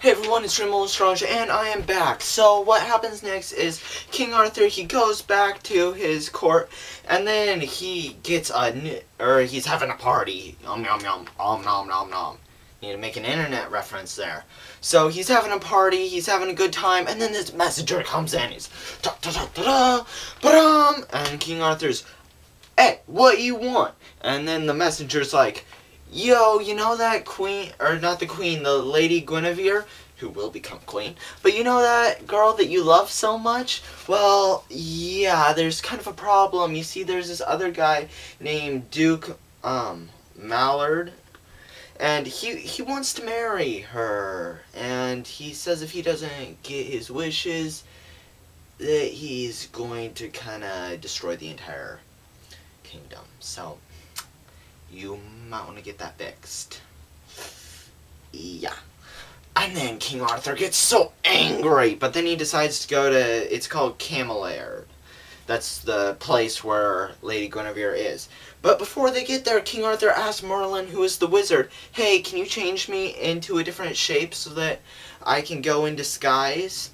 Hey everyone, it's Rainbow Lestrange, and I am back. So what happens next is King Arthur, he goes back to his court, and then he gets he's having a party. Yum yum yum, nom nom nom. Need to make an internet reference there. So he's having a party, he's having a good time, and then this messenger comes in. He's da da da da da, ba-dum, and King Arthur's, hey, what you want? And then the messenger's like, yo, you know that queen, or not the queen, the Lady Guinevere, who will become queen, but you know that girl that you love so much? Well, yeah, there's kind of a problem. You see, there's this other guy named Duke, Mallard, and he wants to marry her, and he says if he doesn't get his wishes, that he's going to kind of destroy the entire kingdom. So you might want to get that fixed. Yeah. And then King Arthur gets so angry, but then he decides to go to, it's called Camelaird. That's the place where Lady Guinevere is. But before they get there, King Arthur asks Merlin, who is the wizard, hey, can you change me into a different shape so that I can go in disguise?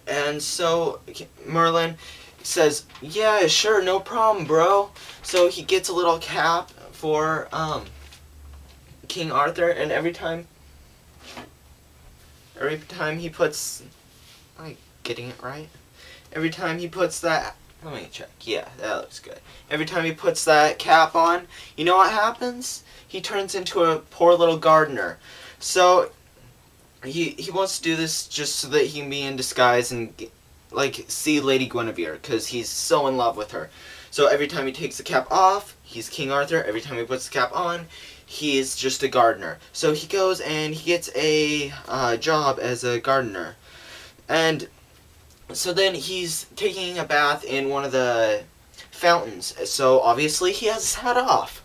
And so Merlin says, yeah, sure, no problem, bro. So he gets a little cap for King Arthur, and every time he puts, am I getting it right? Every time he puts that, let me check, yeah, that looks good. Every time he puts that cap on, you know what happens? He turns into a poor little gardener. So he wants to do this just so that he can be in disguise and see Lady Guinevere, because he's so in love with her. So every time he takes the cap off, he's King Arthur. Every time he puts the cap on, he's just a gardener. So he goes and he gets a job as a gardener. And so then he's taking a bath in one of the fountains. So obviously he has his hat off.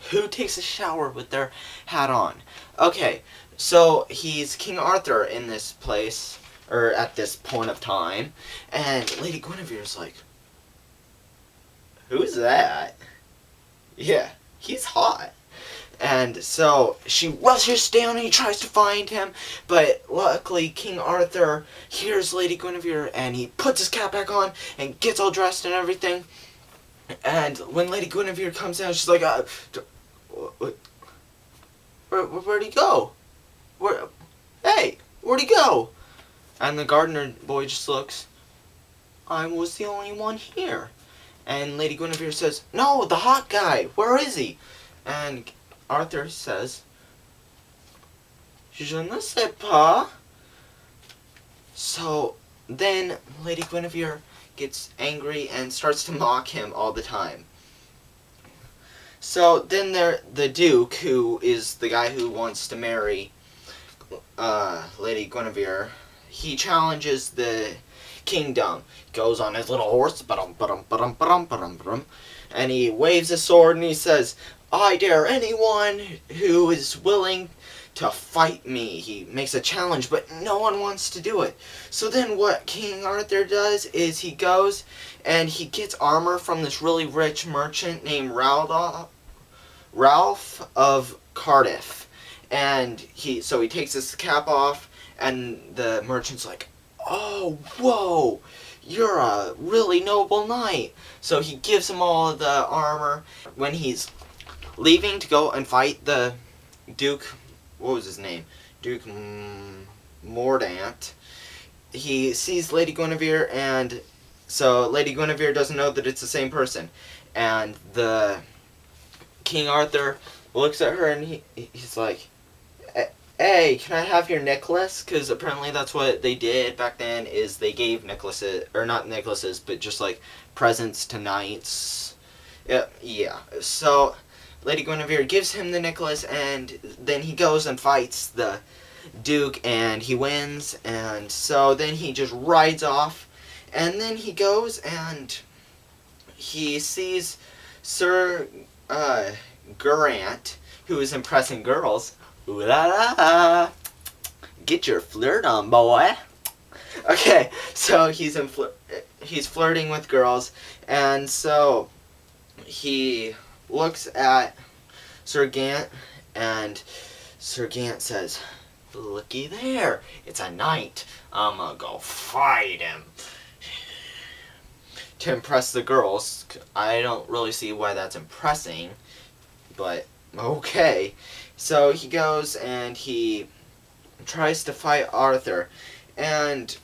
Who takes a shower with their hat on? Okay, so he's King Arthur in this place, or at this point of time, and Lady Guinevere's like, who's that? Yeah, he's hot. And so she rushes down and he tries to find him, but luckily King Arthur hears Lady Guinevere and he puts his cap back on and gets all dressed and everything. And when Lady Guinevere comes out, she's like, where'd he go? Hey, where'd he go? And the gardener boy just looks, I was the only one here. And Lady Guinevere says, no, the hot guy, where is he? And Arthur says, je ne sais pas. So then Lady Guinevere gets angry and starts to mock him all the time. So then the Duke, who is the guy who wants to marry Lady Guinevere, he challenges the kingdom. Goes on his little horse, and he waves a sword and he says, I dare anyone who is willing to fight me. He makes a challenge, but no one wants to do it. So then what King Arthur does is he goes and he gets armor from this really rich merchant named Ralph of Cardiff. And he takes his cap off, and the merchant's like, oh, whoa, you're a really noble knight. So he gives him all of the armor. When he's leaving to go and fight the Duke, what was his name? Duke Mordant. He sees Lady Guinevere, and so Lady Guinevere doesn't know that it's the same person. And the King Arthur looks at her and he's like, hey, can I have your necklace? Because apparently that's what they did back then, is they gave necklaces, or not necklaces, but just like presents to knights. Yeah. So Lady Guinevere gives him the necklace, and then he goes and fights the Duke, and he wins, and so then he just rides off, and then he goes and he sees Sir Geraint, who is impressing girls. Ooh la la! Get your flirt on, boy. Okay, so he's flirting with girls, and so he looks at Sir Gant, and Sir Gant says, looky there, it's a knight. I'm gonna go fight him. To impress the girls. I don't really see why that's impressing, but okay. So he goes and he tries to fight Arthur, and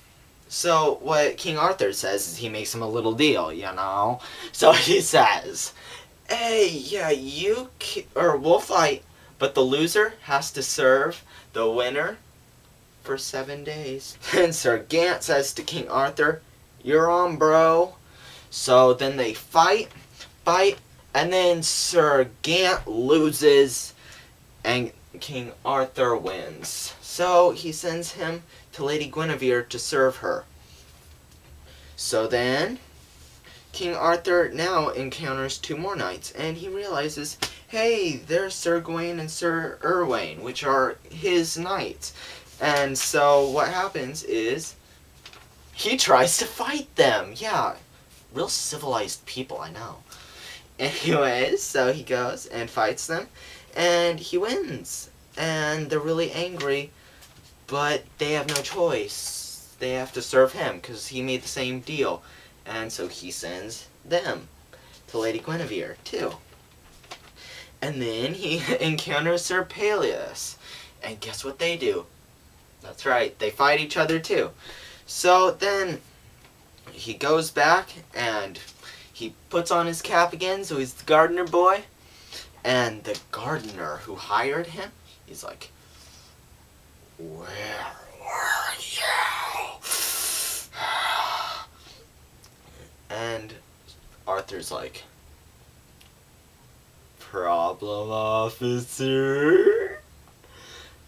so what King Arthur says is he makes him a little deal, you know? So he says, hey, yeah, we'll fight, but the loser has to serve the winner for 7 days. And Sir Gant says to King Arthur, you're on, bro. So then they fight, and then Sir Gant loses, and King Arthur wins. So he sends him to Lady Guinevere to serve her. So then King Arthur now encounters 2 more knights, and he realizes, hey, there's Sir Gawain and Sir Urwain, which are his knights. And so what happens is he tries to fight them. Yeah, real civilized people, I know. Anyways, so he goes and fights them, and he wins. And they're really angry, but they have no choice. They have to serve him, because he made the same deal. And so he sends them to Lady Guinevere, too. And then he encounters Sir Peleus. And guess what they do? That's right, they fight each other, too. So then he goes back and he puts on his cap again, so he's the gardener boy. And the gardener who hired him, he's like, where were you? And Arthur's like, problem, officer?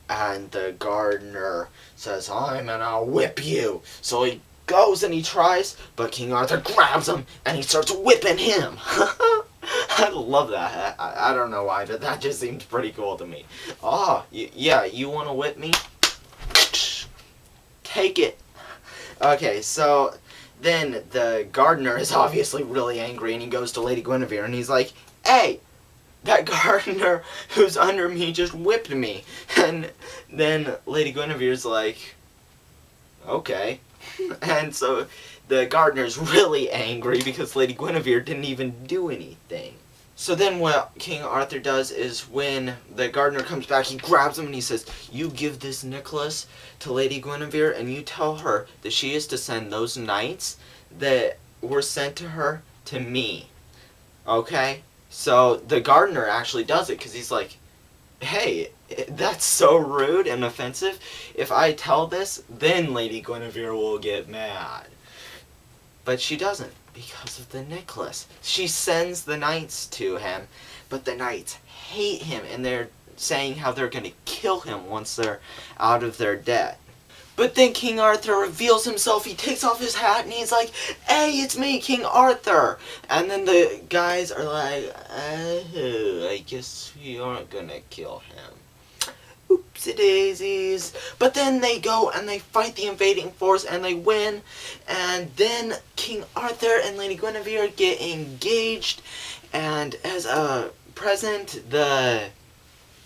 And the gardener says, I'm gonna whip you. So he goes and he tries, but King Arthur grabs him and he starts whipping him. I love that. I don't know why, but that just seems pretty cool to me. Oh, yeah, you want to whip me? Take it. Okay, so then the gardener is obviously really angry, and he goes to Lady Guinevere, and he's like, hey, that gardener who's under me just whipped me. And then Lady Guinevere's like, okay. And so the gardener's really angry because Lady Guinevere didn't even do anything. So then what King Arthur does is when the gardener comes back, he grabs him and he says, you give this necklace to Lady Guinevere and you tell her that she is to send those knights that were sent to her to me. Okay? So the gardener actually does it because he's like, hey, that's so rude and offensive. If I tell this, then Lady Guinevere will get mad. But she doesn't because of the necklace. She sends the knights to him, but the knights hate him and they're saying how they're going to kill him once they're out of their debt. But then King Arthur reveals himself. He takes off his hat and he's like, hey, it's me, King Arthur. And then the guys are like, oh, I guess we aren't going to kill him. Oopsie daisies. But then they go and they fight the invading force and they win. And then King Arthur and Lady Guinevere get engaged. And as a present, the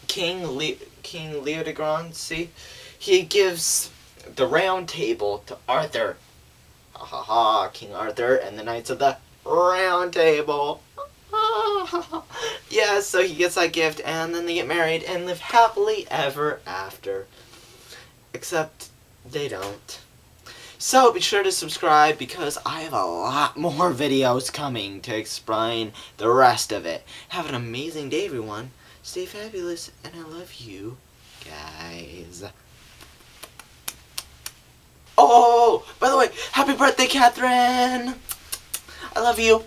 King Leodegrance, see, he gives the round table to Arthur. Ha ha ha, King Arthur and the Knights of the Round Table. Yeah, so he gets that gift and then they get married and live happily ever after. Except they don't. So be sure to subscribe because I have a lot more videos coming to explain the rest of it. Have an amazing day, everyone. Stay fabulous and I love you guys. Oh, by the way, happy birthday, Catherine! I love you.